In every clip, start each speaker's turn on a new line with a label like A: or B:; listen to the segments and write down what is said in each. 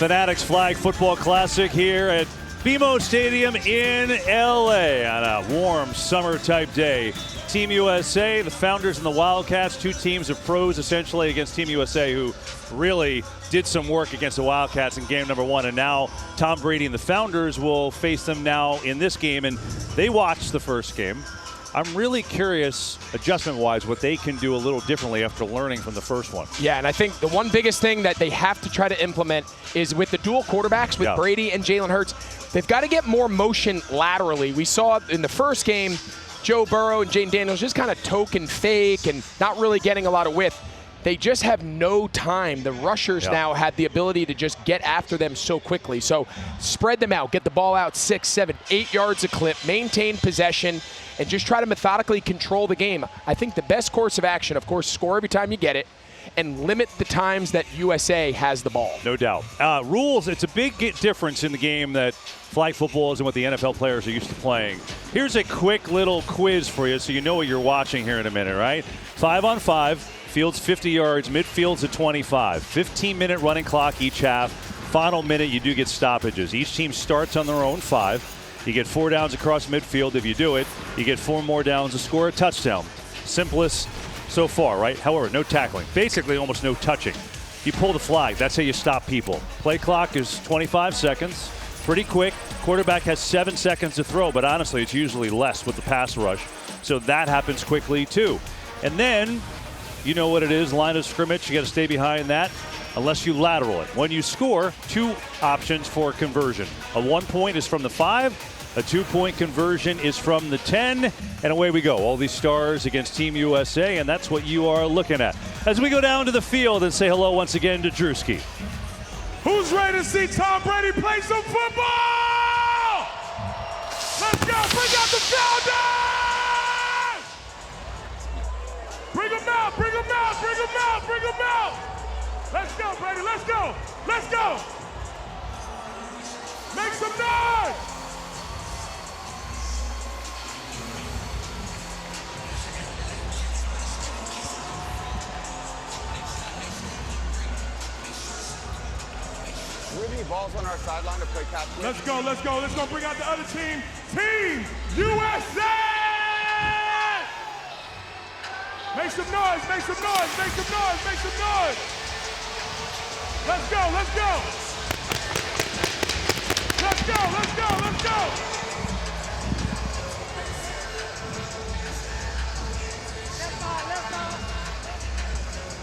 A: Fanatics Flag Football Classic here at BMO Stadium in LA on a warm summer-type day. Team USA, the Founders and the Wildcats, two teams of pros essentially against Team USA, who really did some work against the Wildcats in game number one. And now Tom Brady and the Founders will face them now in this game. And they watched the first game. I'm really curious, adjustment-wise, what they can do a little differently after learning from the first one.
B: Yeah, and I think the one biggest thing that they have to try to implement is with the dual quarterbacks, with Brady and Jalen Hurts, they've got to get more motion laterally. We saw in the first game, Joe Burrow and Jayden Daniels just kind of token fake and not really getting a lot of width. They just have no time. The rushers now had the ability to just get after them so quickly. So spread them out, get the ball out 6, 7, 8 yards a clip, maintain possession, and just try to methodically control the game. I think the best course of action, of course, score every time you get it, and limit the times that USA has the ball.
A: No doubt. Rules, it's a big difference in the game that flag football is and what the NFL players are used to playing. Here's a quick little quiz for you so you know what you're watching here in a minute, right? 5-on-5, field's 50 yards, midfield's at 25. 15-minute running clock each half. Final minute, you do get stoppages. Each team starts on their own 5. You get 4 downs across midfield. If you do it, you get 4 more downs to score a touchdown. Simplest so far, right? However, no tackling. Basically, almost no touching. You pull the flag. That's how you stop people. Play clock is 25 seconds. Pretty quick. Quarterback has 7 seconds to throw, but honestly, it's usually less with the pass rush. So that happens quickly, too. And then, you know what it is, line of scrimmage. You got to stay behind that unless you lateral it. When you score, 2 options for conversion. A 1-point is from the 5. A 2-point conversion is from the 10, and away we go. All these stars against Team USA, and that's what you are looking at. As we go down to the field and say hello once again to Drewski.
C: Who's ready to see Tom Brady play some football? Let's go, bring out the Founders! Bring them out, bring them out, bring them out, bring them out! Let's go, Brady, let's go, let's go! Make some noise!
D: Do we have any balls on our sideline to play catch with?
C: Let's go, let's go, let's go. Bring out the other team. Team USA! Make some noise, make some noise, make some noise, make some noise. Let's go, let's go. Let's go, let's go, let's go.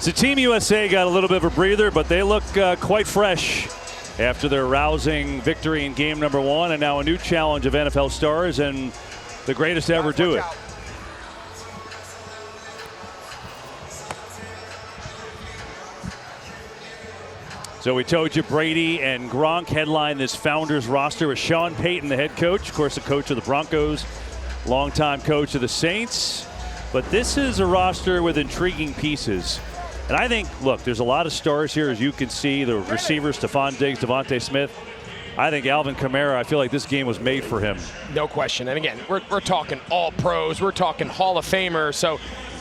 A: So Team USA got a little bit of a breather, but they look quite fresh after their rousing victory in game number 1, and now a new challenge of NFL stars and the greatest to ever do it. So we told you Brady and Gronk headline this Founders roster with Sean Payton, the head coach, of course, the coach of the Broncos, longtime coach of the Saints. But this is a roster with intriguing pieces. And I think, look, there's a lot of stars here, as you can see. The receivers, Stephon Diggs, Devontae Smith. I think Alvin Kamara, I feel like this game was made for him.
B: No question. And again, we're talking all pros. We're talking Hall of Famer. So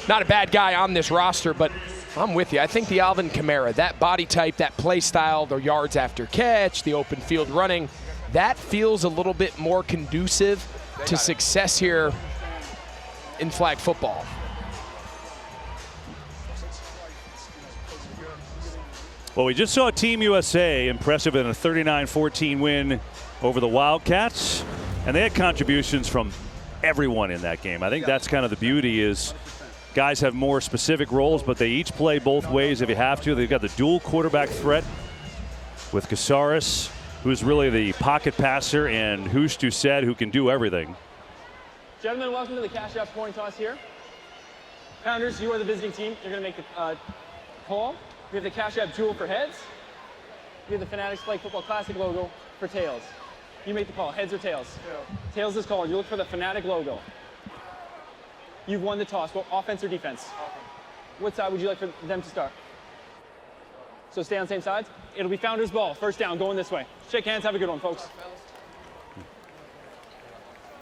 B: not a bad guy on this roster, but I'm with you. I think the Alvin Kamara, that body type, that play style, the yards after catch, the open field running, that feels a little bit more conducive to success here in flag football.
A: Well, we just saw Team USA impressive in a 39-14 win over the Wildcats, and they had contributions from everyone in that game. I think that's kind of the beauty is guys have more specific roles, but they each play both ways if you have to. They've got the dual quarterback threat with Casares, who's really the pocket passer, and Hoosh Doucette, who can do everything.
E: Gentlemen, welcome to the Cash App coin toss here. Founders, you are the visiting team. You're going to make the call. We have the Cash App jewel for heads. We have the Fanatics Flag Football Classic logo for tails. You make the call, heads or tails? Tails is called. You look for the Fanatic logo. You've won the toss. Well, offense or defense? What side would you like for them to start? So stay on the same sides. It'll be Founders ball. First down, going this way. Shake hands. Have a good one, folks.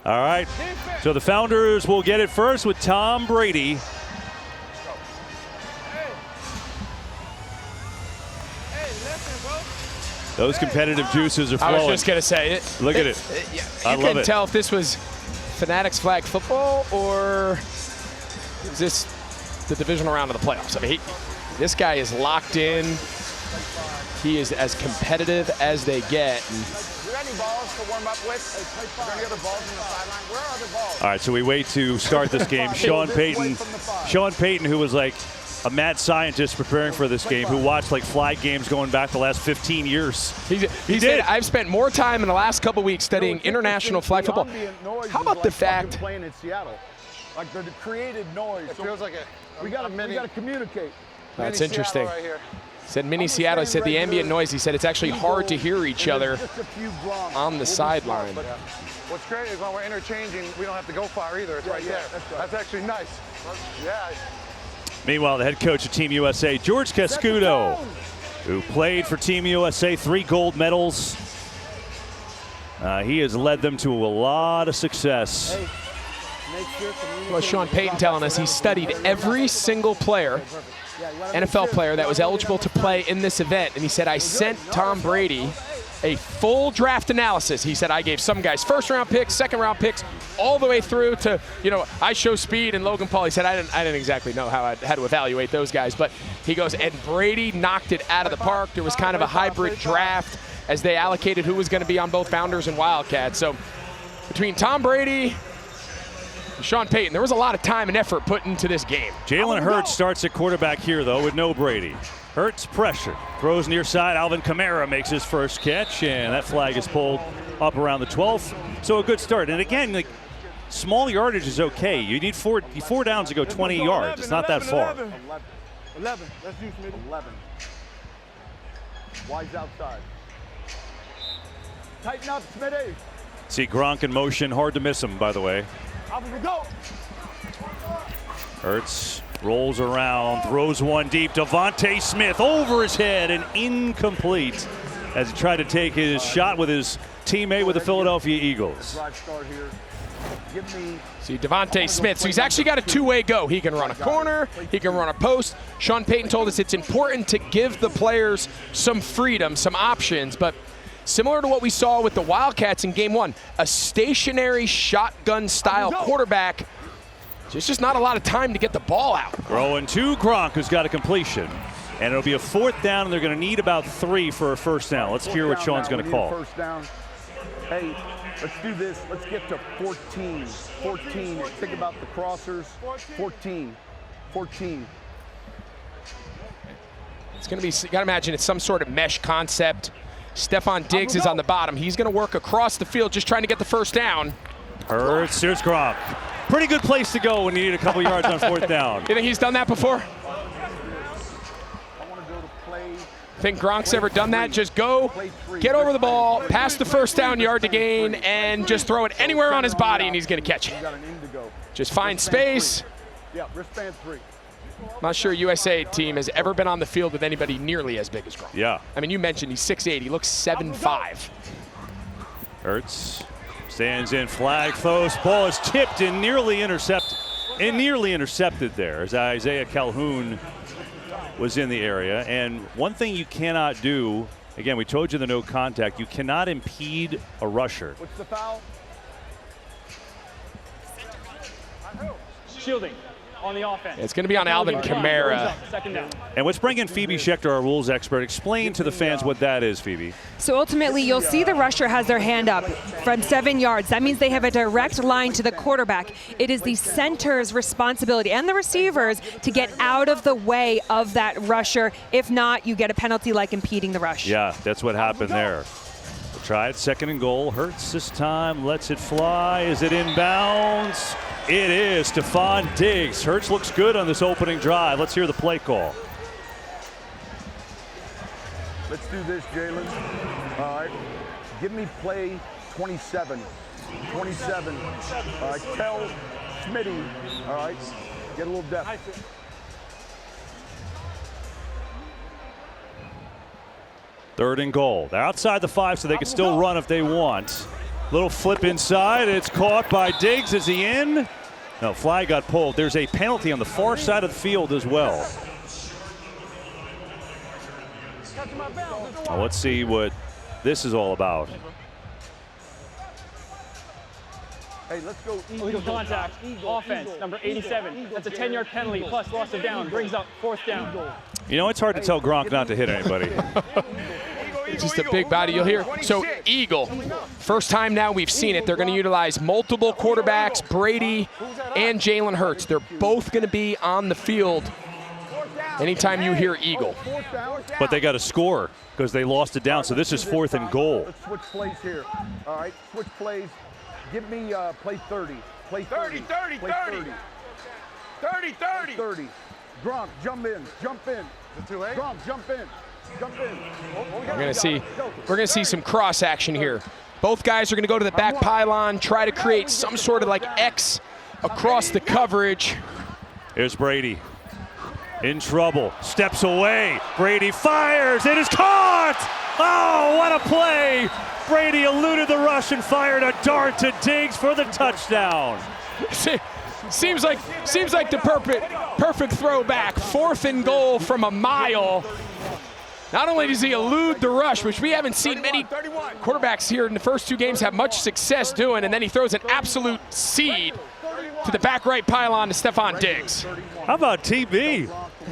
A: All right. So the Founders will get it first with Tom Brady. Those competitive juices are flowing.
B: I was just going to say it.
A: Look at it.
B: You
A: I love
B: couldn't
A: it.
B: tell if this was Fanatics Flag Football or is this the divisional round of the playoffs. I mean, this guy is locked in. He is as competitive as they get.
D: You got any balls to warm up with? Are there any other balls on the sideline? Where are the balls?
A: All right, so we wait to start this game. Sean Payton, who was like a mad scientist preparing for this game, who watched like flag games going back the last 15 years.
B: He said, I've spent more time in the last couple weeks studying international flag football. How about the fact
F: playing in Seattle, like the created noise?
D: It feels like
F: we got to communicate.
B: That's interesting.
D: Right here.
B: Said mini Seattle. He said the ambient noise. He said it's actually hard to hear each other on the sideline.
D: What's great is when we're interchanging, we don't have to go far either. It's right there. That's actually nice. Yeah.
A: Meanwhile, the head coach of Team USA, George Cascudo, who played for Team USA, 3 gold medals. He has led them to a lot of success.
B: Well, Sean Payton telling us he studied every single player, NFL player that was eligible to play in this event. And he said, I sent Tom Brady a full draft analysis. He said, I gave some guys first-round picks, second-round picks, all the way through to, I show speed and Logan Paul. He said, I didn't exactly know how to evaluate those guys. But he goes, and Brady knocked it out of the park. There was kind of a hybrid draft as they allocated who was going to be on both Founders and Wildcats. So between Tom Brady and Sean Payton, there was a lot of time and effort put into this game.
A: Jalen Hurts starts at quarterback here, though, with no Brady. Hurts pressure, throws near side. Alvin Kamara makes his first catch, and that flag is pulled up around the 12th. So a good start. And again, like, small yardage is okay. You need four downs to go 20 yards. It's not that far.
F: 11. Let's do Smitty. 11. Wide's outside. Tighten up, Smitty.
A: See Gronk in motion. Hard to miss him, by the way.
F: Go.
A: Hurts rolls around, throws one deep. Devontae Smith over his head and incomplete as he tried to take his shot with his teammate with the Philadelphia Eagles.
B: See, Devontae Smith, so he's actually got a two-way go. He can run a corner, he can run a post. Sean Payton told us it's important to give the players some freedom, some options, but similar to what we saw with the Wildcats in game 1, a stationary shotgun-style quarterback. There's just not a lot of time to get the ball out.
A: Throwing to Gronk, who's got a completion. And it'll be a 4th down, and they're going to need about 3 for a first down. Let's hear what Sean's going to call.
F: First down. Hey, let's do this. Let's get to 14. 14. Think about the crossers. 14. 14.
B: It's going to be, you got to imagine it's some sort of mesh concept. Stephon Diggs is on the bottom. He's going to work across the field just trying to get the first down.
A: Hurts, here's Gronk. Pretty good place to go when you need a couple yards on 4th down.
B: You think he's done that before? Think Gronk's ever done that? Just go, get over the ball, pass the first down yard to gain, and just throw it anywhere on his body, and he's going to catch it. Just find space.
F: Yeah, wristband 3.
B: I'm not sure USA team has ever been on the field with anybody nearly as big as Gronk.
A: Yeah.
B: I mean, you mentioned he's 6'8". He looks 7'5".
A: Hurts stands in, flag throws. Ball is tipped and nearly intercepted. There as Isaiah Calhoun was in the area. And one thing you cannot do, again, we told you the no contact, you cannot impede a rusher.
F: What's the foul?
E: Shielding on the offense.
B: It's going to be on Alvin Kamara.
E: Second down.
A: And let's bring in Phoebe Schechter, our rules expert. Explain to the fans what that is, Phoebe.
G: So ultimately, you'll see the rusher has their hand up from 7 yards. That means they have a direct line to the quarterback. It is the center's responsibility and the receivers to get out of the way of that rusher. If not, you get a penalty like impeding the rush.
A: Yeah, that's what happened there. We'll try it, 2nd and goal. Hurts this time, lets it fly. Is it inbounds? It is. Stephon Diggs. Hurts looks good on this opening drive. Let's hear the play call.
F: Let's do this, Jalen. All right. Give me play 27. 27. All right. Tell Smitty. All right. Get a little depth.
A: Third and goal. They're outside the 5, so they can still run if they want. Little flip inside. It's caught by Diggs. Is he in? No, flag got pulled. There's a penalty on the far side of the field as well. Now let's see what this is all about.
F: Hey, let's go.
E: Illegal contact, offense, number 87. That's a 10-yard penalty plus loss of down. Brings up 4th down.
A: You know, it's hard to tell Gronk not to hit anybody.
B: Just a big body. You'll hear. So Eagle, first time now we've seen it. They're going to utilize multiple quarterbacks, Brady and Jalen Hurts. They're both going to be on the field anytime you hear Eagle.
A: But they got to score because they lost it down. So this is 4th and goal.
F: Let's switch plays here. All right, switch plays. Give me play 30. Play 30.
C: 30.
F: Play 30.
C: 30.
F: 30. Gronk, jump in. Jump in.
D: Is it too late?
F: Gronk, jump in. Jump in.
B: We're gonna see some cross action here. Both guys are gonna go to the back pylon, try to create some sort of like X across the coverage.
A: Here's Brady. In trouble. Steps away. Brady fires. It is caught! Oh, what a play! Brady eluded the rush and fired a dart to Diggs for the touchdown.
B: Seems like the perfect throwback. 4th and goal from a mile. Not only does he elude the rush, which we haven't seen many quarterbacks here in the first 2 games have much success doing, and then he throws an absolute seed to the back right pylon to Stephon Diggs.
A: How about TB?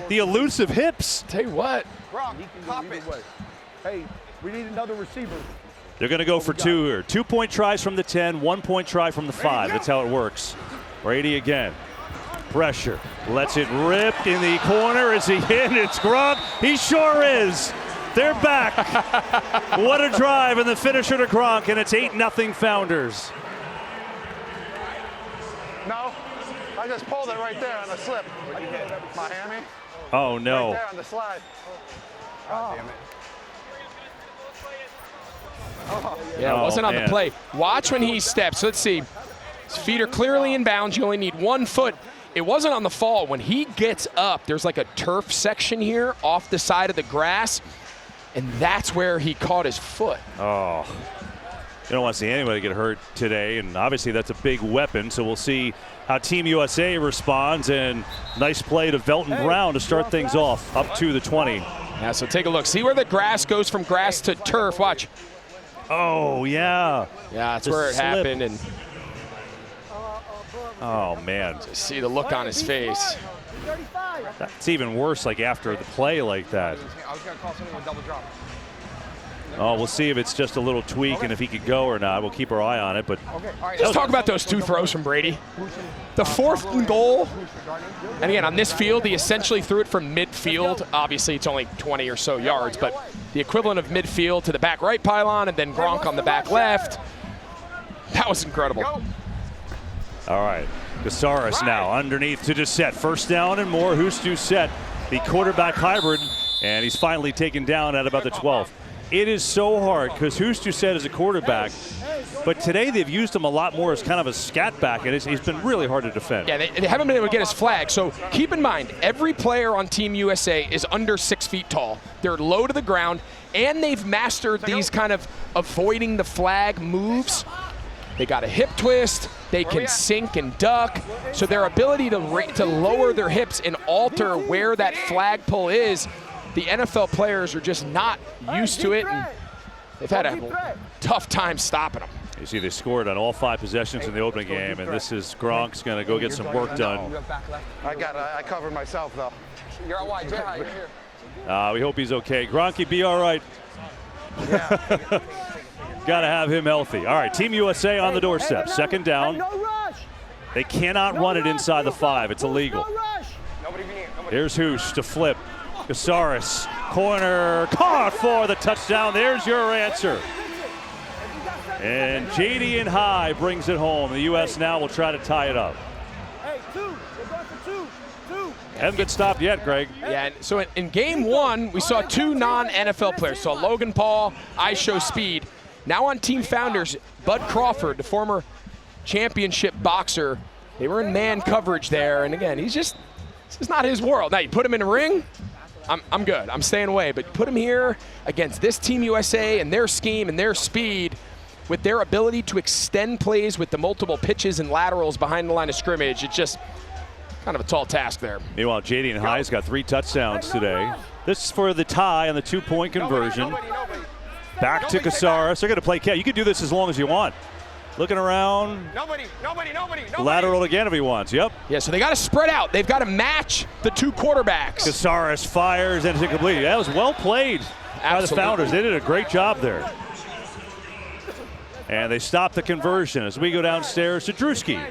A: The elusive hips.
B: Tell you what.
F: Pop it. Hey, we need another receiver.
A: They're going to go for 2 here. 2-point tries from the 10, 1-point try from the 5. That's how it works. Brady again. Pressure. Lets it rip in the corner. Is he in? It's Gronk. He sure is. They're back. What a drive, and the finisher to Gronk, and it's 8-0 Founders.
D: No, I just pulled it right there on the slip. Miami.
A: Oh, no.
D: Right there on the slide. God damn it.
B: Yeah, it wasn't on the play. Watch when he steps. Let's see. His feet are clearly in bounds. You only need 1 foot. It wasn't on the fall. When he gets up, there's like a turf section here off the side of the grass, and that's where he caught his foot.
A: Oh, you don't want to see anybody get hurt today, and obviously that's a big weapon, so we'll see how Team USA responds, and nice play to Velton Brown to start things off up to the 20.
B: Yeah, so take a look. See where the grass goes from grass to turf. Watch.
A: Oh, yeah.
B: Yeah, that's
A: The
B: where it
A: slip.
B: happened, and
A: oh, man.
B: see the look on his face.
A: That's even worse, like after the play like that.
D: I was going to call something a double drop.
A: Oh, we'll see if it's just a little tweak and if he could go or not. We'll keep our eye on it. But
B: Let's talk about those 2 throws from Brady. The 4th and goal, and again, on this field, he essentially threw it from midfield. Obviously, it's only 20 or so yards, but the equivalent of midfield to the back right pylon, and then Gronk on the back left. That was incredible.
A: all right, Casares now underneath to Doucette. First down and more. Who's Doucette, the quarterback hybrid, and he's finally taken down at about the 12th. It is so hard because Who's Doucette is a quarterback, but today they've used him a lot more as kind of a scat back, and he's been really hard to defend.
B: Yeah, they haven't been able to get his flag. So keep in mind, every player on Team USA is under 6 feet tall. They're low to the ground, and they've mastered these kind of avoiding the flag moves. They got a hip twist. They can sink and duck. So their ability to lower their hips and alter where that flagpole is, the NFL players are just not used to it, and they've had a tough time stopping them.
A: You see they scored on all 5 possessions in the opening game, and this is Gronk's going to go get some work done.
D: I covered myself, though. You're out wide, Jay. You're here.
A: We hope he's okay. Gronky, be all right.
D: Yeah.
A: Got to have him healthy. All right, Team USA on the doorstep. Second down. They cannot run it inside the 5. It's illegal. Here's Hoosh to flip. Casares, corner, caught for the touchdown. There's your answer. And J.D. High brings it home. The U.S. now will try to tie it up. Haven't been stopped yet, Greg.
B: Yeah, so in game 1, we saw 2 non-NFL players. So Logan Paul, I show speed. Now on Team Founders, Bud Crawford, the former championship boxer, they were in man coverage there. And again, this is not his world. Now, you put him in a ring, I'm good. I'm staying away. But put him here against this Team USA and their scheme and their speed, with their ability to extend plays with the multiple pitches and laterals behind the line of scrimmage. It's just kind of a tall task there.
A: Meanwhile, J.D. High's got 3 touchdowns today. This is for the tie on the 2-point conversion. Back to Casares. They're going to play catch. You can do this as long as you want. Looking around.
H: Nobody.
A: Lateral again if he wants. Yep.
B: Yeah, so they got to spread out. They've got to match the two quarterbacks.
A: Casares fires and it's incomplete. That was well played by the Founders. They did a great job there. And they stop the conversion as we go downstairs to Drewski.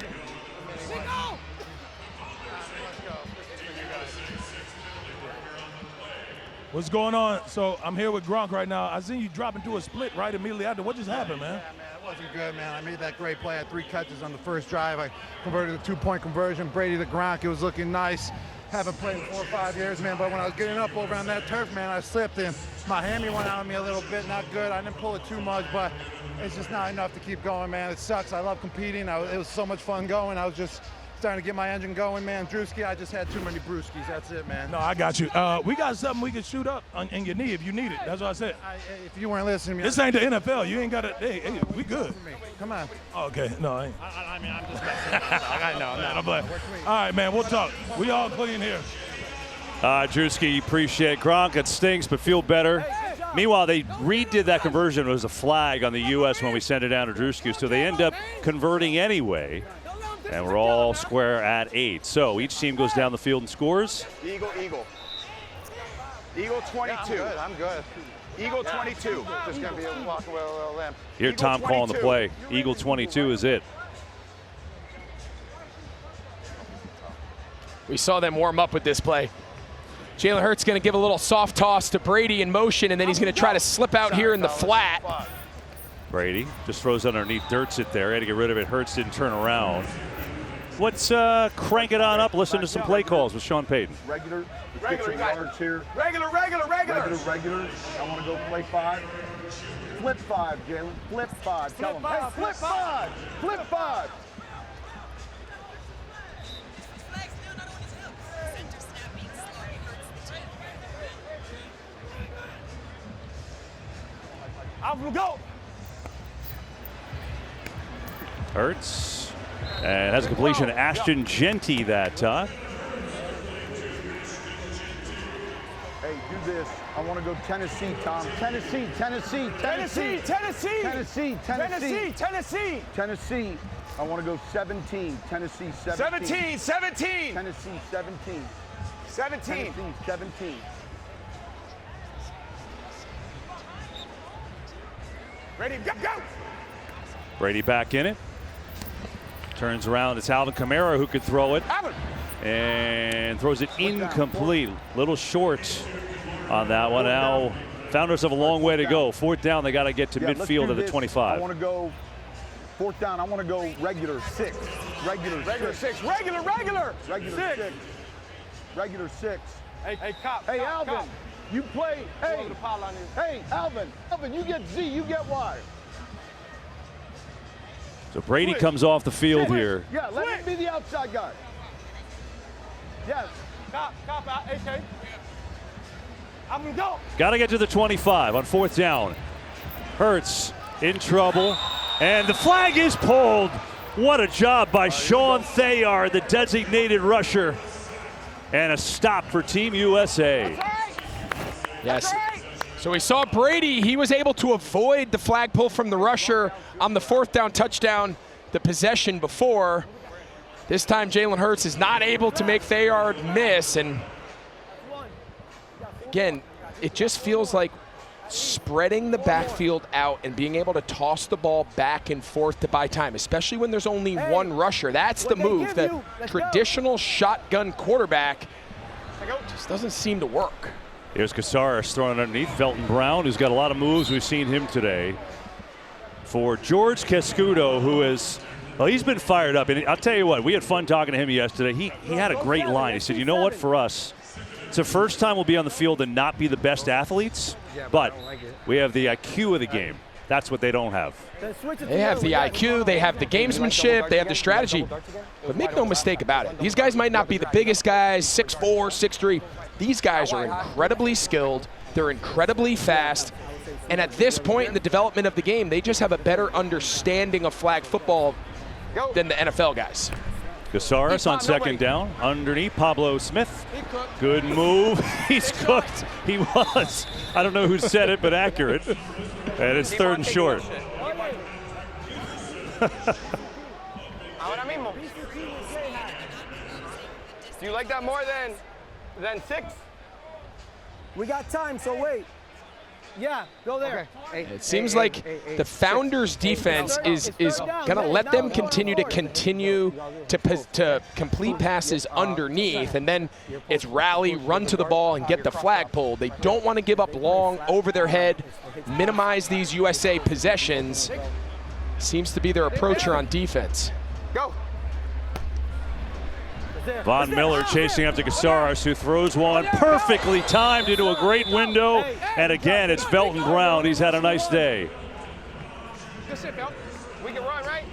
C: What's going on? So I'm here with Gronk right now. I seen you drop into a split right immediately after. What just happened, man?
D: It wasn't good, man. I made that great play. I had 3 catches on the first drive. I converted a 2-point conversion. Brady to Gronk. It was looking nice. Haven't played in 4 or 5 years, man. But when I was getting up over on that turf, man, I slipped and my hammy went out on me a little bit. Not good. I didn't pull it too much, but it's just not enough to keep going, man. It sucks. I love competing. It was so much fun going. I was just starting to get my engine going, man. Drewski, I just had too many brewskis. That's it, man.
C: No, I got you. We got something we can shoot up in your knee if you need it. That's what I said.
D: If you weren't listening to me.
C: This ain't the NFL. You ain't got to. Hey, we good.
D: Come on.
C: Oh, okay. No, I ain't.
D: I mean, I'm just messing.
C: No. I'm like, all right, man. We'll talk. We all clean here.
A: Drewski, appreciate Gronk. It stinks, but feel better. Meanwhile, they redid that conversion. It was a flag on the U.S. when we sent it down to Drewski, so they end up converting anyway. And we're all square at 8. So each team goes down the field and scores.
H: Eagle. Eagle 22.
D: Yeah, I'm good.
H: Eagle 22.
D: Just going to be walking with a little limp.
A: Here,
H: Eagle
A: Tom calling the
H: 22.
A: play. Eagle 22 is it.
B: We saw them warm up with this play. Jalen Hurts going to give a little soft toss to Brady in motion, and then he's going to try to slip out here in the flat.
A: Brady just throws underneath, dirts it there. Had to get rid of it. Hurts didn't turn around. Let's crank it on up. Listen to some play calls with Sean Payton.
F: Regular.
H: Regular, guys.
F: Yards here.
H: Regular.
F: Regular. I want to go play 5. Flip 5, Jalen. Flip 5. Tell him. Hey, flip 5. Flip 5.
H: I'm gonna go.
A: Hurts. And has a completion to Ashton Genty that time.
F: Hey, do this. I want to go Tennessee, Tom. Tennessee. I want to go 17. Tennessee 17.
H: 17.
F: Tennessee 17.
H: 17.
F: 17.
H: Ready, go.
A: Brady back in it. Turns around. It's Alvin Kamara who could throw it.
H: Alvin.
A: And throws it incomplete. Little short on that one. Now, Founders have a long way to go. 4th down, they got to get to midfield at the 25.
F: I want to go 4th down. I want to go regular 6.
H: Regular 6. Regular.
F: Regular 6. Regular 6.
H: Hey, cop.
F: Hey, Alvin,
H: cop.
F: you play. Hey,
H: Over the pile line here.
F: hey, Alvin, you get Z, you get Y.
A: So Brady comes off the field here.
F: Yeah, let him be the outside guy. Yes.
H: Cop out. AK. I'm gonna go.
A: Got to get to the 25 on 4th down. Hurts in trouble. And the flag is pulled. What a job by Sean Thayer, the designated rusher. And a stop for Team USA.
B: Yes. So we saw Brady. He was able to avoid the flag pull from the rusher on the 4th down touchdown, the possession before. This time Jalen Hurts is not able to make Thayer miss. And again, it just feels like spreading the backfield out and being able to toss the ball back and forth to buy time, especially when there's only one rusher. That's the move. The traditional shotgun quarterback just doesn't seem to work.
A: Here's Casares throwing underneath. Felton Brown, who's got a lot of moves. We've seen him today. For George Cascudo, who is, well, he's been fired up. And I'll tell you what, we had fun talking to him yesterday. He had a great line. He said, you know what, for us, it's the first time we'll be on the field and not be the best athletes, but we have the IQ of the game. That's what they don't have.
B: They have the IQ, they have the gamesmanship, they have the strategy. But make no mistake about it, these guys might not be the biggest guys, 6'4", 6'3". These guys are incredibly skilled, they're incredibly fast, and at this point in the development of the game, they just have a better understanding of flag football than the NFL guys.
A: Casares on second down. Underneath, Pablo Smith. Good move. He's cooked. He was. I don't know who said it, but accurate. And it's third and short.
I: Do you like that more than 6?
H: We got time, so wait. Yeah, go there.
I: Okay.
B: It seems like the Founders defense is going to let them continue to complete passes underneath, and then it's rally, run to the ball, and get the flagpole. They don't want to give up long over their head, minimize these USA possessions. Seems to be their approach here on defense.
I: Go.
A: Von Miller chasing after Casares, who throws one perfectly timed into a great window. And again, it's Belton Brown. He's had a nice day.
I: Good shit, Bill. We can run, right?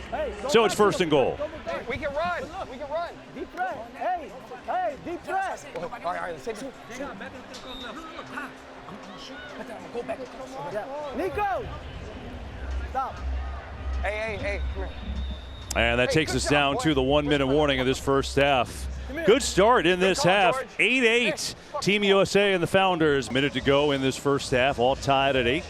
A: So it's first and goal.
I: We can run. We can run.
H: Deep threat. Hey, deep threat.
I: All right, let's take it.
H: Nico! Stop.
I: Hey, come here.
A: And that takes us down to the 1-minute warning of this first half. Good start in this half. 8-8. Team USA and the Founders. Minute to go in this first half. All tied at 8.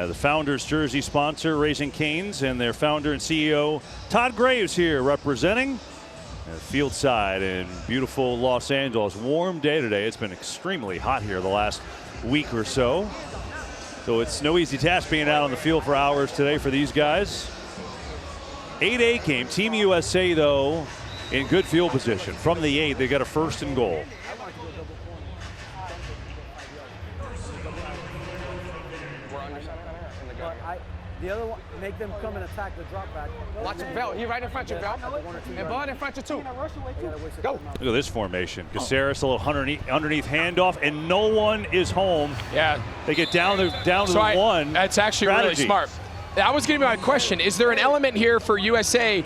A: The Founders jersey sponsor, Raising Cane's, and their founder and CEO, Todd Graves, here representing field side in beautiful Los Angeles. Warm day today. It's been extremely hot here the last week or so. So it's no easy task being out on the field for hours today for these guys. 8-8 game. Team USA, though, in good field position. From the 8, they got a first and goal.
H: The other one, make them come and attack the drop back.
I: Watch him, Vel. He right in front of you, Vel. And Bud in front of you, too. Go.
A: Look at this formation. Casares, a little underneath handoff, and no one is home.
B: Yeah.
A: They get down to the 1.
B: That's actually
A: strategy.
B: really smart. That was going to be my question. Is there an element here for USA,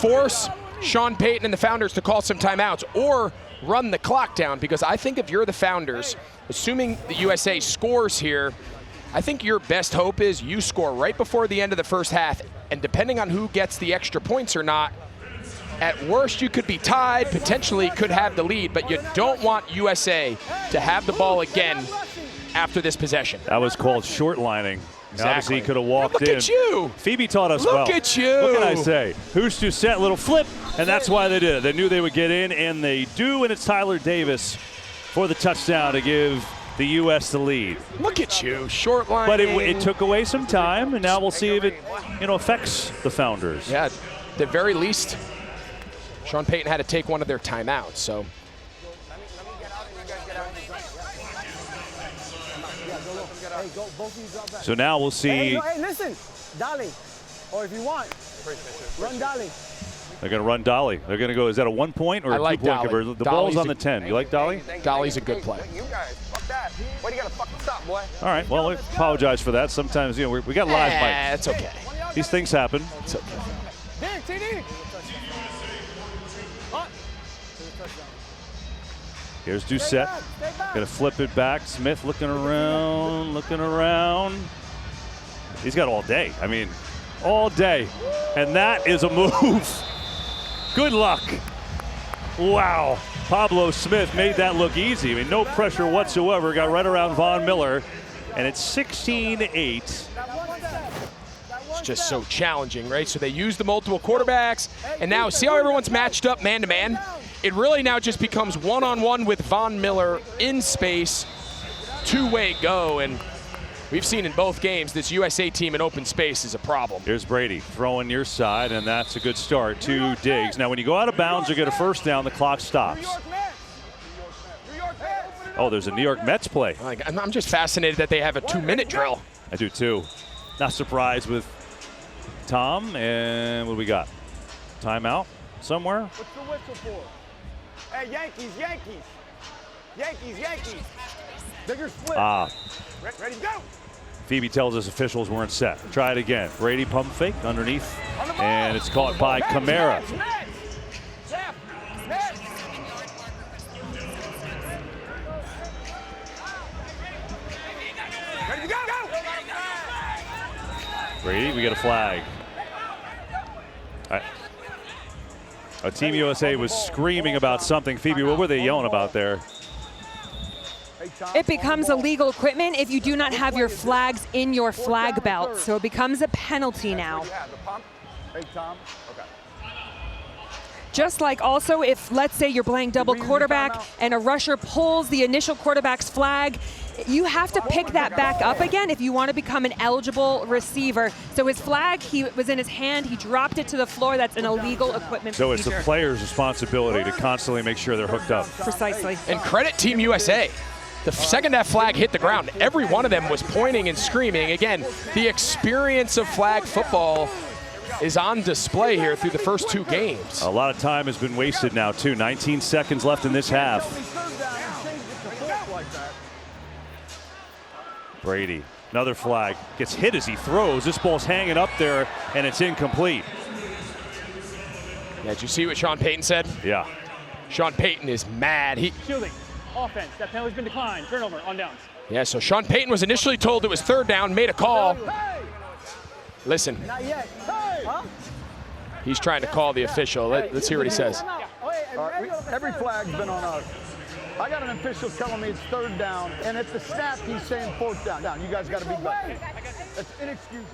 B: force Sean Payton and the Founders to call some timeouts or run the clock down? Because I think if you're the Founders, assuming the USA scores here, I think your best hope is you score right before the end of the first half, and depending on who gets the extra points or not, at worst you could be tied, potentially could have the lead, but you don't want USA to have the ball again after this possession.
A: That was called short lining.
B: Exactly.
A: Obviously, he could have walked in.
B: Look at you.
A: Phoebe taught us well.
B: Look at you.
A: What can I say? Who's to set? Little flip, and that's why they did it. They knew they would get in, and they do, and it's Tyler Davis for the touchdown to give the U.S. the lead.
B: Look at you, short line.
A: But it took away some time, and now we'll see if it affects the Founders.
B: Yeah, at the very least, Sean Payton had to take one of their timeouts, so.
A: So now we'll see.
H: Hey, listen, Dolly, or if you want, run Dolly.
A: They're going to run Dolly. They're going to go, is that a 1 point or a 2 point
B: Dolly.
A: conversion? The ball's on the 10. You like Dolly?
B: Dolly's a good play.
I: You guys, fuck that. Why do you got to fucking stop, boy?
A: All right, well, I apologize for that. Sometimes, we got live mics.
B: It's okay.
A: These things happen.
B: It's okay.
H: TD.
A: Here's Doucette. Going to flip it back. Smith looking around. He's got all day. I mean, all day. And that is a move. Good luck. Wow. Pablo Smith made that look easy. I mean, no pressure whatsoever. Got right around Von Miller. And it's 16-8.
B: It's just so challenging, right? So they use the multiple quarterbacks, and now see how everyone's matched up man-to-man? It really now just becomes one-on-one with Von Miller in space, two-way go, and we've seen in both games this USA team in open space is a problem.
A: Here's Brady throwing near side, and that's a good start. 2 digs. Now, when you go out of bounds or get a first down, the clock stops. Oh, there's a New York Mets play.
B: I'm just fascinated that they have a 2-minute drill.
A: I do too. Not surprised with Tom. And what do we got? Timeout somewhere?
H: What's the whistle for? Hey, Yankees. Bigger split. Ready, go.
A: Phoebe tells us officials weren't set. Try it again. Brady pump fake underneath. And it's caught by Kamara.
H: Ready to go.
A: Brady, we get a flag. Team USA was screaming about something. Phoebe, what were they yelling about there?
G: It becomes illegal equipment if you do not have your flags in your flag belt. So it becomes a penalty now. Just like also if, let's say you're playing double quarterback and a rusher pulls the initial quarterback's flag, you have to pick that back up again if you want to become an eligible receiver. So his flag, he was in his hand, he dropped it to the floor. That's an illegal equipment
A: So
G: procedure.
A: it's the player's responsibility to constantly make sure they're hooked up.
G: Precisely.
B: And credit Team USA. The second that flag hit the ground, every one of them was pointing and screaming. Again, the experience of flag football is on display here through the first 2 games.
A: A lot of time has been wasted now, too. 19 seconds left in this half. Brady, another flag. Gets hit as he throws. This ball's hanging up there, and it's incomplete.
B: Yeah, did you see what Sean Payton said?
A: Yeah.
B: Sean Payton is mad.
E: Shielding. Offense. That penalty's been declined. Turnover on downs.
B: Yeah, so Sean Payton was initially told it was 3rd down, made a call. Listen.
H: Not yet. Huh?
B: He's trying to call the official. Let's hear what he says.
F: Every flag's been on us. I got an official telling me it's 3rd down, and at the snap, he's saying 4th down. You guys got to be better. That's inexcusable.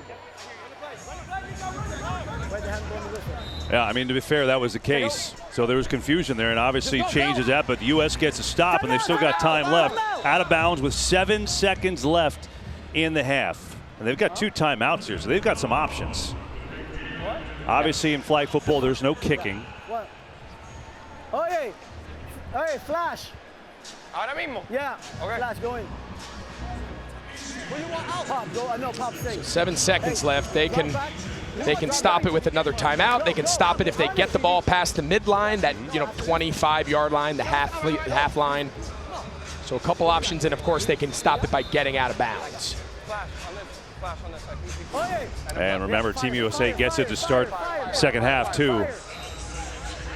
A: Yeah, I mean, to be fair, that was the case. So there was confusion there, and obviously changes that, but the U.S. gets a stop, and they've still got time left. Out of bounds with 7 seconds left in the half. And they've got 2 timeouts here, so they've got some options. Obviously, in flag football, there's no kicking.
H: What? Oh, hey, flash.
I: Ahora mismo.
H: Yeah,
I: Okay.
H: flash, go in. Pop, go, no, pop, stay.
B: 7 seconds left. They can stop it with another timeout. They can stop it if they get the ball past the midline, that 25-yard line, the half line. So a couple options, and of course they can stop it by getting out of bounds.
A: And remember, Team USA gets it to start second half too.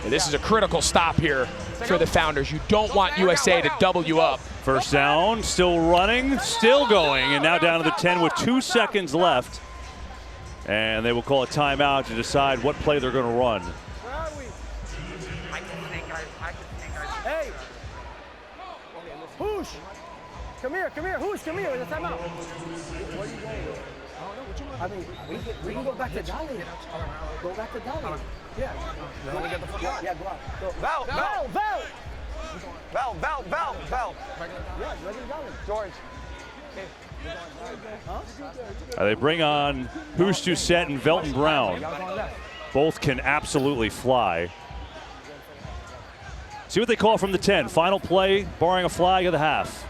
B: And this is a critical stop here for the Founders. You don't want USA to double you up.
A: First down, still running, still going, and now down to the 10 with 2 seconds left. And they will call a timeout to decide what play they're going to run.
H: Hey, Hoosh, come here, Hoosh, come here, it's a timeout. I mean, we can go back to Dolly. Go back to Dolly. Yeah. Yeah, go out.
I: Val.
H: Yeah, regular Dolly.
I: George.
A: They bring on Hoosh Doucette and Velton Brown. Both can absolutely fly. See what they call from the 10. Final play, barring a flag of the half.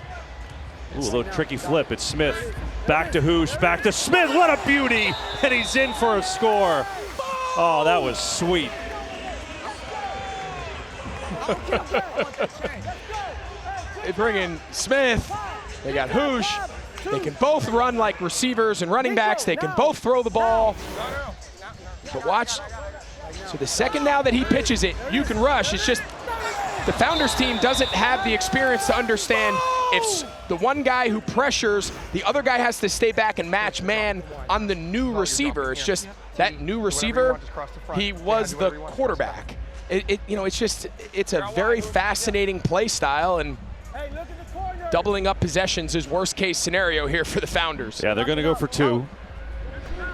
A: Ooh, a little tricky flip. It's Smith. Back to Hoosh, back to Smith. What a beauty! And he's in for a score. Oh, that was sweet.
B: They bring in Smith. They got Hoosh. They can both run like receivers and running backs. They can both throw the ball. But watch. So the second now that he pitches it, you can rush. It's just the Founders team doesn't have the experience to understand if the one guy who pressures, the other guy has to stay back and match man on the new receiver. It's just that new receiver, he was the quarterback. It's a very fascinating play style, and doubling up possessions is worst case scenario here for the Founders.
A: Yeah, they're going to go for 2.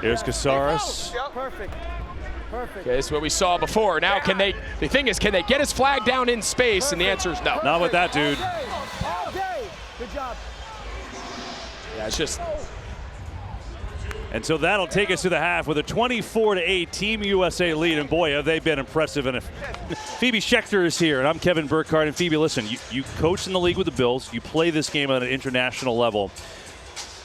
A: Here's Casares.
H: Perfect.
B: Okay, this is what we saw before. Now the thing is, can they get his flag down in space? And the answer is no.
A: Not with that dude.
H: All day. Good job.
B: Yeah, it's just.
A: And so that'll take us to the half with a 24-8 Team USA lead. And boy, have they been impressive. And Phoebe Schechter is here, and I'm Kevin Burkhardt. And Phoebe, listen, you coach in the league with the Bills. You play this game on an international level.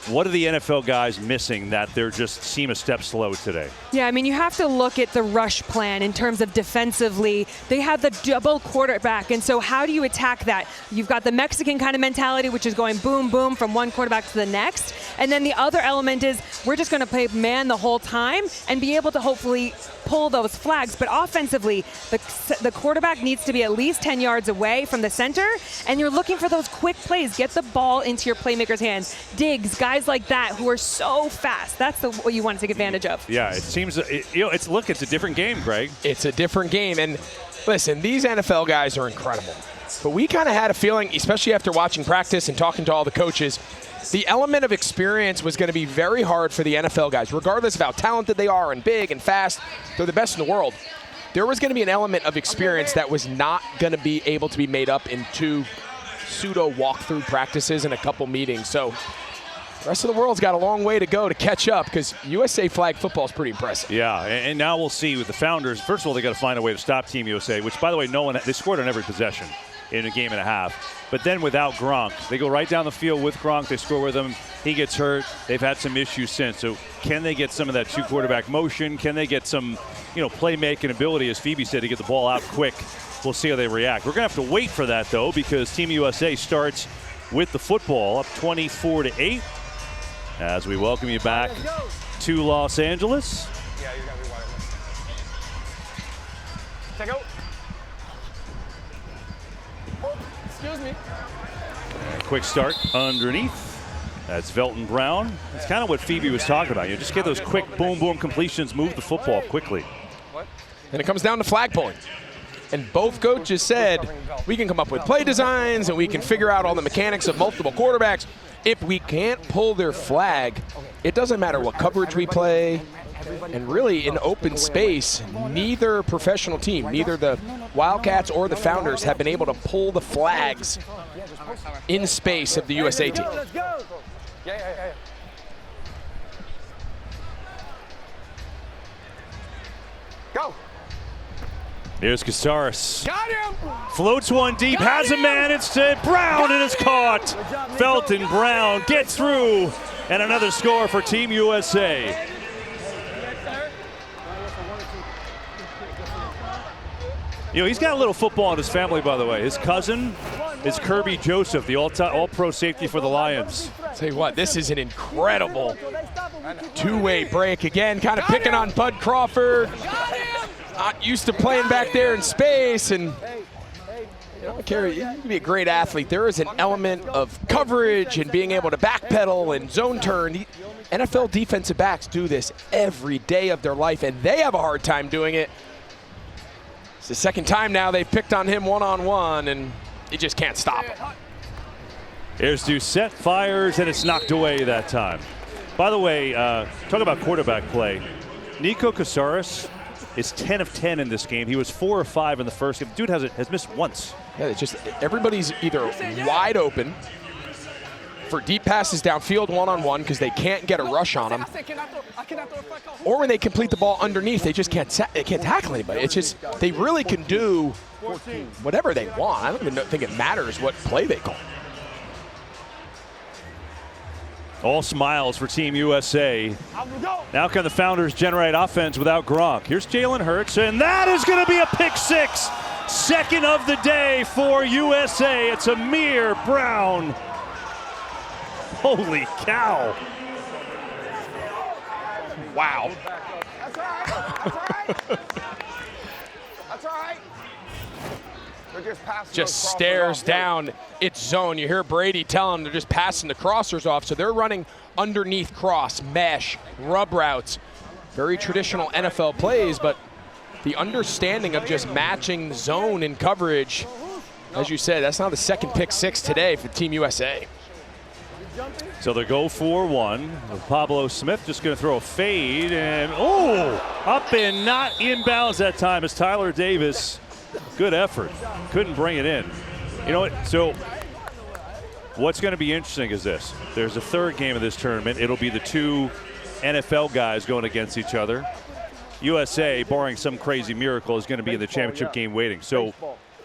A: What are the NFL guys missing that they're just seem a step slow today?
G: Yeah, I mean, you have to look at the rush plan in terms of defensively. They have the double quarterback, and so how do you attack that? You've got the Mexican kind of mentality, which is going boom, boom from one quarterback to the next. And then the other element is we're just going to play man the whole time and be able to hopefully pull those flags. But offensively, the quarterback needs to be at least 10 yards away from the center, and you're looking for those quick plays. Get the ball into your playmaker's hands. Diggs, guys like that who are so fast. That's what you want to take advantage of.
A: Yeah, it seems, it's a different game, Greg.
B: It's a different game, and Listen, these NFL guys are incredible. But we kind of had a feeling, especially after watching practice and talking to all the coaches, the element of experience was going to be very hard for the NFL guys, regardless of how talented they are and big and fast. They're the best in the world. There was going to be an element of experience that was not going to be able to be made up in 2 pseudo walkthrough practices and a couple meetings. So the rest of the world's got a long way to go to catch up because USA flag football is pretty impressive.
A: Yeah, and now we'll see with the Founders. First of all, they got to find a way to stop Team USA, which, by the way, they scored on every possession in a game and a half. But then without Gronk, they go right down the field with Gronk. They score with him. He gets hurt. They've had some issues since. So can they get some of that 2-quarterback motion? Can they get some, playmaking ability, as Phoebe said, to get the ball out quick? We'll see how they react. We're going to have to wait for that, though, because Team USA starts with the football up 24-8 as we welcome you back to Los Angeles.
I: Yeah, you're going to be wireless. Take out. Oh, excuse me.
A: Quick start underneath. That's Velton Brown. It's kind of what Phoebe was talking about. You just get those quick boom, boom completions, move the football quickly.
B: And it comes down to flag pulling. And both coaches said we can come up with play designs and we can figure out all the mechanics of multiple quarterbacks. If we can't pull their flag, it doesn't matter what coverage we play. And really, in open space, neither professional team, neither the Wildcats or the Founders, have been able to pull the flags in space of the USA team.
I: Yeah. Go.
A: Here's Casares.
I: Got him.
A: Floats one deep, has a man, it's to Brown, and it's caught. Felton Brown gets through, and another score for Team USA. He's got a little football in his family, by the way. His cousin is Kirby Joseph, the all-pro safety for the Lions.
B: Tell you what, this is an incredible two-way break. Again, kind of picking on Bud Crawford. Not used to playing back there in space, and you can be a great athlete. There is an element of coverage and being able to backpedal and zone turn. NFL defensive backs do this every day of their life, and they have a hard time doing it. It's the second time now they've picked on him one-on-one, and he just can't stop him.
A: Here's Doucette, fires, and it's knocked away that time. By the way, talk about quarterback play. Nico Casares is 10 of 10 in this game. He was 4 of 5 in the first game. Dude has missed once.
B: Yeah, it's just everybody's either wide open for deep passes downfield one-on-one because they can't get a rush on them, or when they complete the ball underneath, they just can't tackle anybody. It's just they really can do whatever they want. I don't even think it matters what play they call.
A: All smiles for Team USA. Now can the Founders generate offense without Gronk? Here's Jalen Hurts, and that is going to be a pick six. Second of the day for USA. It's Amir Brown. Holy cow.
B: Wow.
I: That's all right. That's all right.
B: Just stares down its zone. You hear Brady tell them they're just passing the crossers off, so they're running underneath cross, mesh, rub routes. Very traditional NFL plays, but the understanding of just matching zone and coverage, as you said, that's now the second pick six today for Team USA.
A: So they go for one. Pablo Smith just going to throw a fade, and up and not inbounds that time as Tyler Davis. Good effort. Couldn't bring it in. You know what? So what's going to be interesting is this. There's a third game of this tournament. It'll be the two NFL guys going against each other. USA, barring some crazy miracle, is going to be in the championship game waiting. So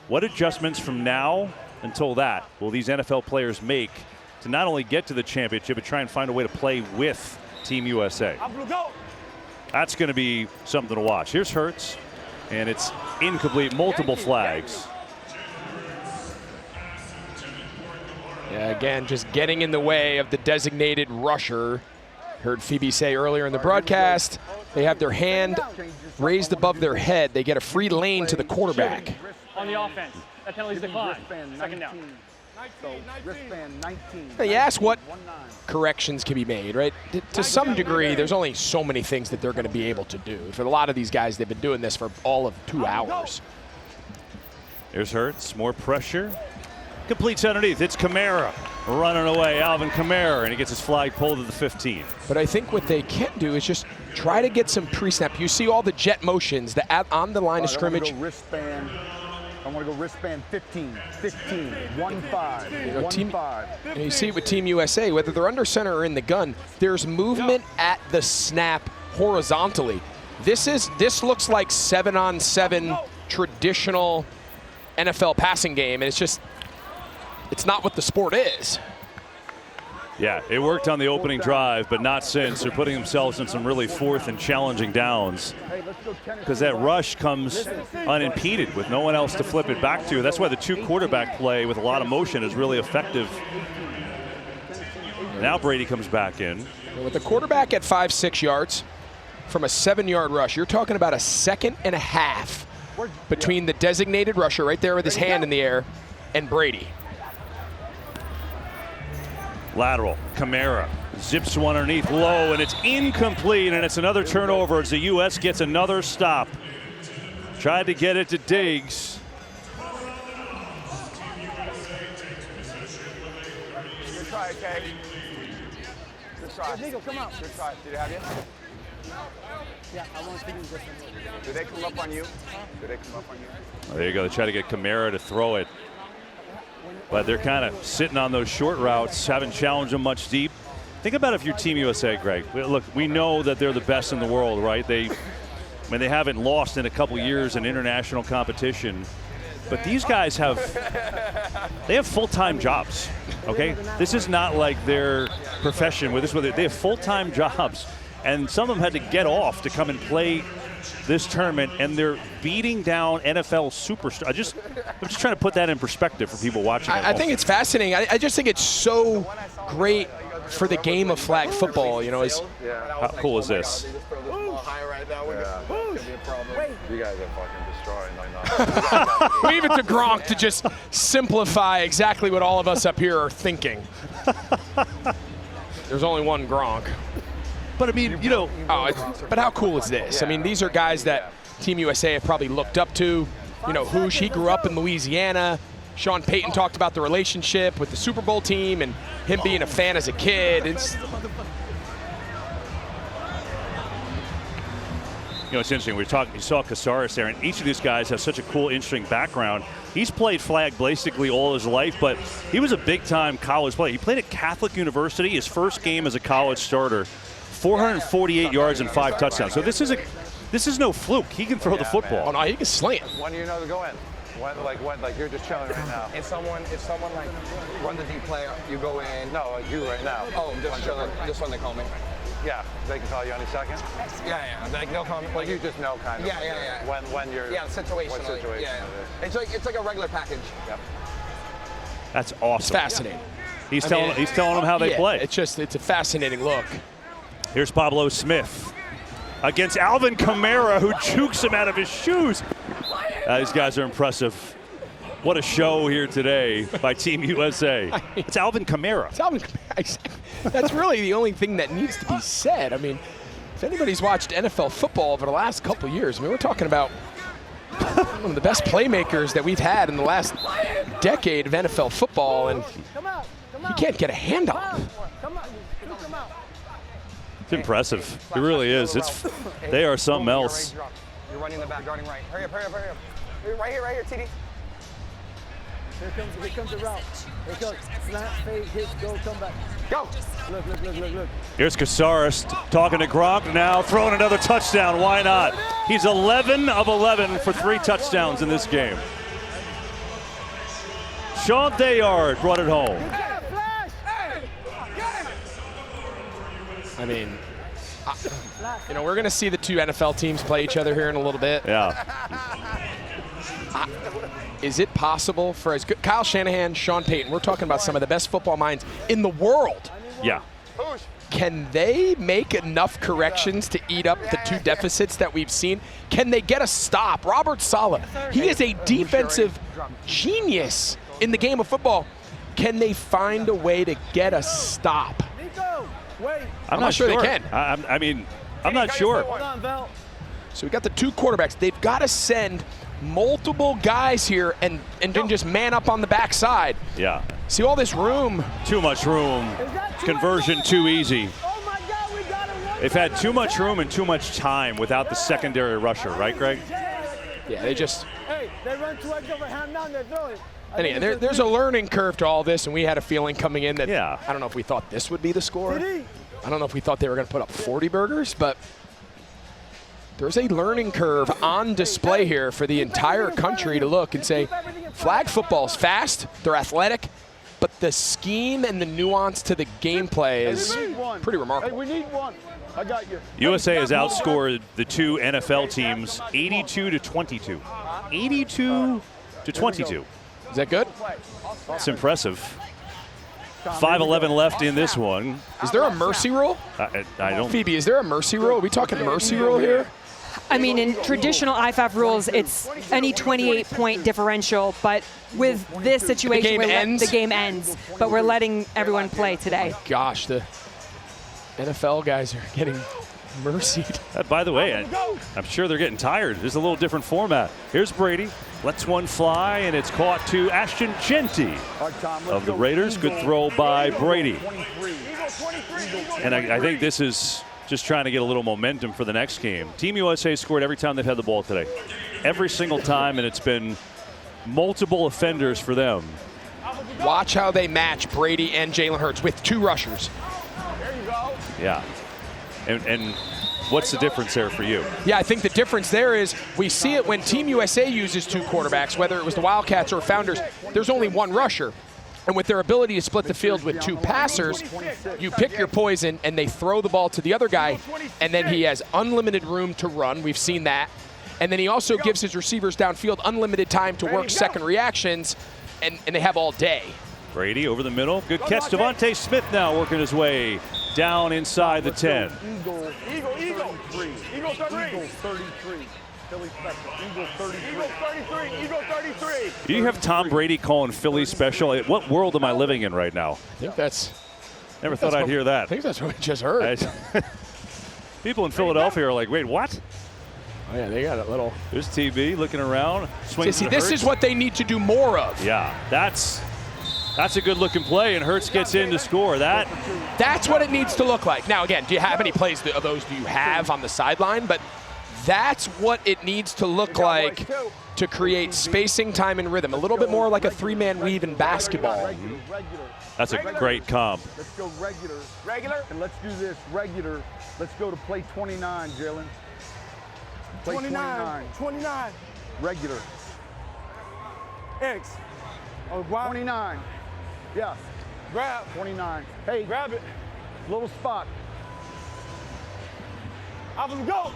A: what adjustments from now until that will these NFL players make to not only get to the championship, but try and find a way to play with Team USA? That's going to be something to watch. Here's Hurts, and it's incomplete, multiple flags.
B: Yeah, again, just getting in the way of the designated rusher. Heard Phoebe say earlier in the broadcast, they have their hand raised above their head. They get a free lane to the quarterback.
E: On the offense, that penalty's declined. Second down.
F: So wristband 19.
B: Now you ask what corrections can be made, right? To some degree, there's only so many things that they're going to be able to do. For a lot of these guys, they've been doing this for all of 2 hours.
A: Here's Hurts, more pressure. Completes underneath. It's Kamara running away. Alvin Kamara, and he gets his flag pulled to the 15.
B: But I think what they can do is just try to get some pre-snap. You see all the jet motions on the line of scrimmage.
F: I want to go wristband 15, 1-5, 1-5.
B: And you see it with Team USA, whether they're under center or in the gun, there's movement at the snap horizontally. This looks like 7-on-7 traditional NFL passing game, and it's not what the sport is.
A: Yeah, it worked on the opening drive, but not since. They're putting themselves in some really fourth and challenging downs because that rush comes unimpeded with no one else to flip it back to. That's why the two quarterback play with a lot of motion is really effective. Now Brady comes back in.
B: With the quarterback at 5-6 yards from a 7-yard rush, you're talking about a 2.5 seconds between the designated rusher right there with his hand in the air and Brady.
A: Lateral, Kamara zips one underneath low, and it's incomplete, and it's another turnover as the U.S. gets another stop. Tried to get it to Diggs.
F: Good try, okay? Good try.
H: Nico, come out.
F: Good try. Did it have you?
H: Yeah, I want to do this.
F: Did they come up on you? Did they come up on you?
A: There you go. They try to get Kamara to throw it. But they're kind of sitting on those short routes, haven't challenged them much deep. Think about if you're Team USA, Greg. Look, we know that they're the best in the world, right? They haven't lost in a couple years in international competition. But these guys have full-time jobs, okay? This is not like their profession. They have full-time jobs. And some of them had to get off to come and play this tournament, and they're beating down NFL superstars. I'm just trying to put that in perspective for people watching.
B: I think it's fascinating. I just think it's so great for the game of flag football. You know,
A: how cool is this?
F: You guys are fucking destroying.
B: Leave it to Gronk to just simplify exactly what all of us up here are thinking. There's only one Gronk.
A: But I mean, you know.
B: But how cool is this? I mean, these are guys that Team USA have probably looked up to. You know, Hoosh, he grew up in Louisiana. Sean Payton talked about the relationship with the Super Bowl team and him being a fan as a kid. It's
A: interesting. You saw Casares there, and each of these guys has such a cool, interesting background. He's played flag basically all his life, but he was a big-time college player. He played at Catholic University. His first game as a college starter. 448 yards and 5 touchdowns. So this is no fluke. He can throw the football.
B: Oh no, he can sling it.
F: When do you know to go in? Like you're just chilling right now.
I: If someone like run the deep play, you go in.
F: No, like you right now.
I: Oh, I'm just chilling. Just when they call me.
F: Yeah, they can call you any second.
I: Yeah. Like they'll call me.
F: Like you just know kind of.
I: Yeah.
F: When you're.
I: Yeah, situationally.
F: What situation?
I: Yeah. It's like a regular package.
F: Yep.
A: That's awesome.
B: It's fascinating.
A: He's telling them how they play.
B: It's a fascinating look.
A: Here's Pablo Smith against Alvin Kamara, who jukes him out of his shoes. These guys are impressive. What a show here today by Team USA. It's Alvin Kamara.
B: It's Alvin Kamara. That's really the only thing that needs to be said. I mean, if anybody's watched NFL football over the last couple of years, I mean, we're talking about one of the best playmakers that we've had in the last decade of NFL football, and he can't get a hand on him.
A: It's impressive. It really is. They are something else.
I: You're running the back, guarding right. Hurry up. Right here, TD.
H: Here comes the route. Here it goes. Snap, fade, hit, go, come back.
I: Go.
H: Look.
A: Here's Casares talking to Gronk now, throwing another touchdown. Why not? He's 11 of 11 for 3 touchdowns in this game. Sean Dayard brought it home.
B: I mean, we're going to see the two NFL teams play each other here in a little bit.
A: Yeah.
B: Is it possible for as good Kyle Shanahan, Sean Payton, we're talking about some of the best football minds in the world.
A: Yeah.
B: Can they make enough corrections to eat up the 2 deficits that we've seen? Can they get a stop? Robert Saleh, he is a defensive genius in the game of football. Can they find a way to get a stop?
A: I'm not sure
B: they can.
A: I'm not sure.
H: Hold on, Val.
B: So we got the 2 quarterbacks. They've got to send multiple guys here and then just man up on the backside.
A: Yeah.
B: See all this room.
A: Too much room. Conversion too easy. They've had too much room and too much time without the secondary rusher, right, Greg?
B: Yeah, they just.
H: Hey, they run too much over hand down, they throw it.
B: Anyway, there's a learning curve to all this, and we had a feeling coming in that
A: yeah.
B: I don't know if we thought this would be the score. I don't know if we thought they were going to put up 40 burgers, but there's a learning curve on display here for the entire country to look and say, flag football's fast, they're athletic, but the scheme and the nuance to the gameplay is pretty remarkable.
F: Hey, we need one. I got you.
A: USA has outscored the two NFL teams 82-22. 82-22.
B: Is that good?
A: It's impressive. 5:11 left in this one.
B: Is there a mercy rule?
A: I don't.
B: Phoebe, is there a mercy rule? Are we talking mercy rule here?
G: I mean, in traditional IFAF rules, it's any 28-point differential, but with this situation, the game ends. But we're letting everyone play today.
B: Gosh, the NFL guys are getting mercied.
A: By the way, I'm sure they're getting tired. There's a little different format. Here's Brady. Lets one fly, and it's caught to Ashton Genty of the Raiders. Good throw by Brady. And I think this is just trying to get a little momentum for the next game. Team USA scored every time they've had the ball today. Every single time, and it's been multiple offenders for them.
B: Watch how they match Brady and Jalen Hurts with two rushers.
A: Yeah. And what's the difference there for you?
B: Yeah, I think the difference there is we see it when Team USA uses two quarterbacks, whether it was the Wildcats or Founders, there's only one rusher. And with their ability to split the field with two passers, you pick your poison and they throw the ball to the other guy, and then he has unlimited room to run. We've seen that. And then he also gives his receivers downfield unlimited time to work second reactions, and they have all day.
A: Brady over the middle. Good catch. Devontae Smith now working his way down inside the 10.
F: Eagle 33. Eagle 33. Philly special. Eagle 33.
C: Eagle 33. Eagle 33.
A: Do you have Tom Brady calling Philly special? What world am I living in right now?
B: I think that's.
A: Never thought I'd hear that.
B: I think that's what we just heard.
A: People in Philadelphia are like, wait, what?
B: Oh, yeah, they got a little.
A: There's TB looking around.
B: See, this is what they need to do more of.
A: Yeah, that's a good looking play, and Hurts gets in to score.
B: That's what it needs to look like. Now, again, do you have any plays of those do you have on the sideline? But that's what it needs to look like to create spacing, time, and rhythm. A little bit more like a three-man weave in basketball.
A: That's a great comp.
F: Let's go regular. Regular? And let's do this regular. Let's go to play 29, Jalen. Play
H: 29.
F: Regular.
H: X. Oh, wow.
F: 29. Yes.
H: Grab.
F: 29. Hey.
H: Grab it.
F: Little spot.
H: Have him go.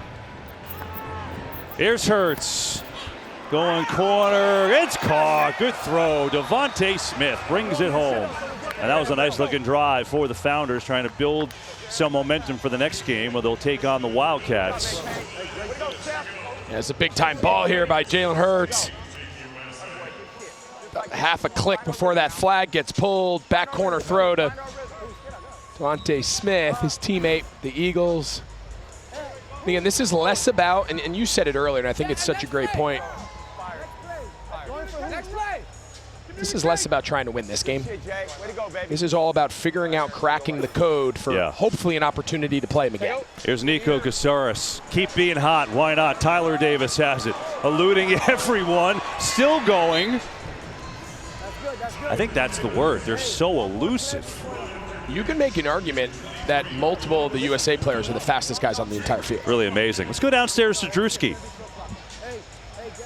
A: Here's Hurts. Going corner. It's caught. Good throw. Devontae Smith brings it home. And that was a nice looking drive for the Founders, trying to build some momentum for the next game where they'll take on the Wildcats.
B: Yeah, it's a big time ball here by Jalen Hurts. About half a click before that flag gets pulled. Back corner throw to Devontae Smith, his teammate, the Eagles. Again, this is less about, and you said it earlier, and I think it's such a great point. This is less about trying to win this game. This is all about figuring out cracking the code for hopefully an opportunity to play him again.
A: Here's Nico Casares. Keep being hot. Why not? Tyler Davis has it. Eluding everyone. Still going. I think that's the word. They're so elusive.
B: You can make an argument that multiple of the USA players are the fastest guys on the entire field.
A: Really amazing. Let's go downstairs to Drewski.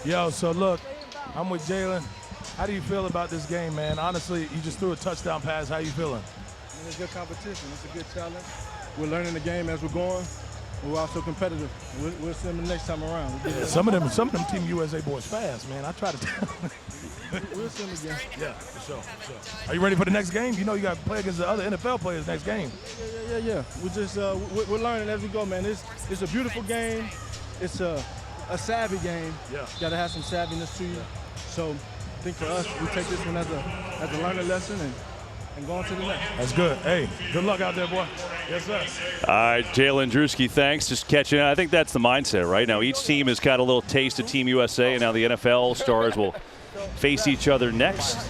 J: Yo, so look, I'm with Jalen. How do you feel about this game, man? Honestly, you just threw a touchdown pass. How you feeling?
D: It's a good competition. It's a good challenge. We're learning the game as we're going. We're also competitive. We'll see them the next time around.
J: Some of them Team USA boys fast, man. I try to tell them.
D: We'll see them again.
J: Yeah, for sure. Are you ready for the next game? You know you got to play against the other NFL players next game.
D: Yeah. We're just we're learning as we go, man. It's a beautiful game. It's a savvy game.
J: Yeah.
D: You got to have some savviness to you. So I think for us, we take this one as a learning lesson and
J: and go on to the next. That's good. Hey, good luck out there, boy. Yes, sir.
A: All right, Jalen Drewski, thanks. Just catching up. I think that's the mindset, right? Now each team has got a little taste of Team USA, and now the NFL stars will face each other next.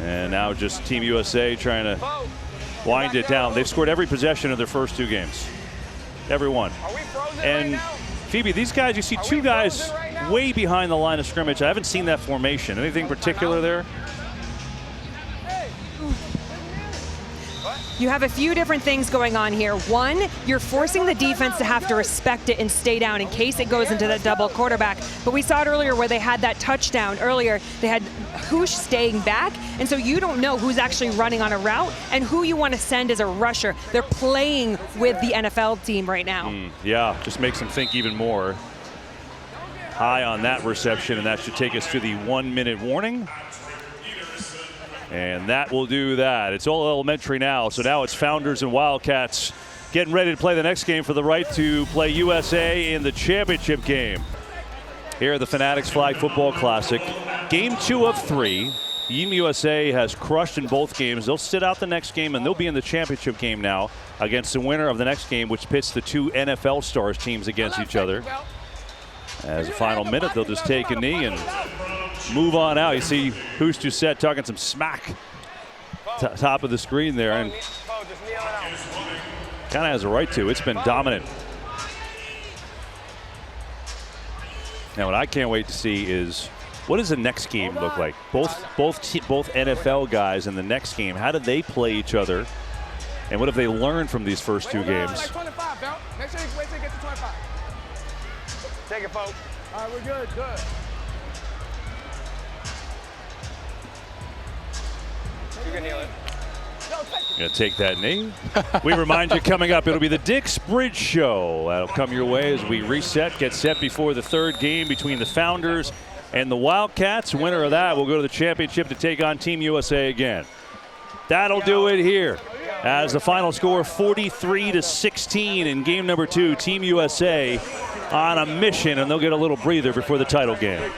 A: And now just Team USA trying to wind it down. They've scored every possession of their first 2 games. Every one. And Phoebe, these guys, you see 2 guys way behind the line of scrimmage. I haven't seen that formation. Anything particular there?
G: You have a few different things going on here. One, you're forcing the defense to have to respect it and stay down in case it goes into that double quarterback. But we saw it earlier where they had that touchdown earlier. They had Hoosh staying back, and so you don't know who's actually running on a route and who you want to send as a rusher. They're playing with the NFL team right now.
A: Yeah, just makes them think even more. High on that reception, and that should take us to the 1-minute warning. And that will do that. It's all elementary now. So now it's Founders and Wildcats getting ready to play the next game for the right to play USA in the championship game. Here at the Fanatics Flag Football Classic. Game 2 of 3. Team USA has crushed in both games. They'll sit out the next game, and they'll be in the championship game now against the winner of the next game, which pits the 2 NFL stars teams against each other. As a final minute, they'll just take a knee and move on out. You see Hoosh Doucette talking some smack top of the screen there, and kind of has a right to. It's been dominant. Now what I can't wait to see is what does the next game look like? Both NFL guys in the next game, how do they play each other? And what have they learned from these first 2 games?
I: Make sure you wait till you get to 25. Take it, folks. All right, we're good. Good. You can heal it.
A: Gonna take that knee. We remind you, coming up, it'll be the Dick's Bridge Show. That'll come your way as we reset, get set before the 3rd game between the Founders and the Wildcats. Winner of that will go to the championship to take on Team USA again. That'll do it here. As the final score, 43-16 in game number 2. Team USA on a mission, and they'll get a little breather before the title game.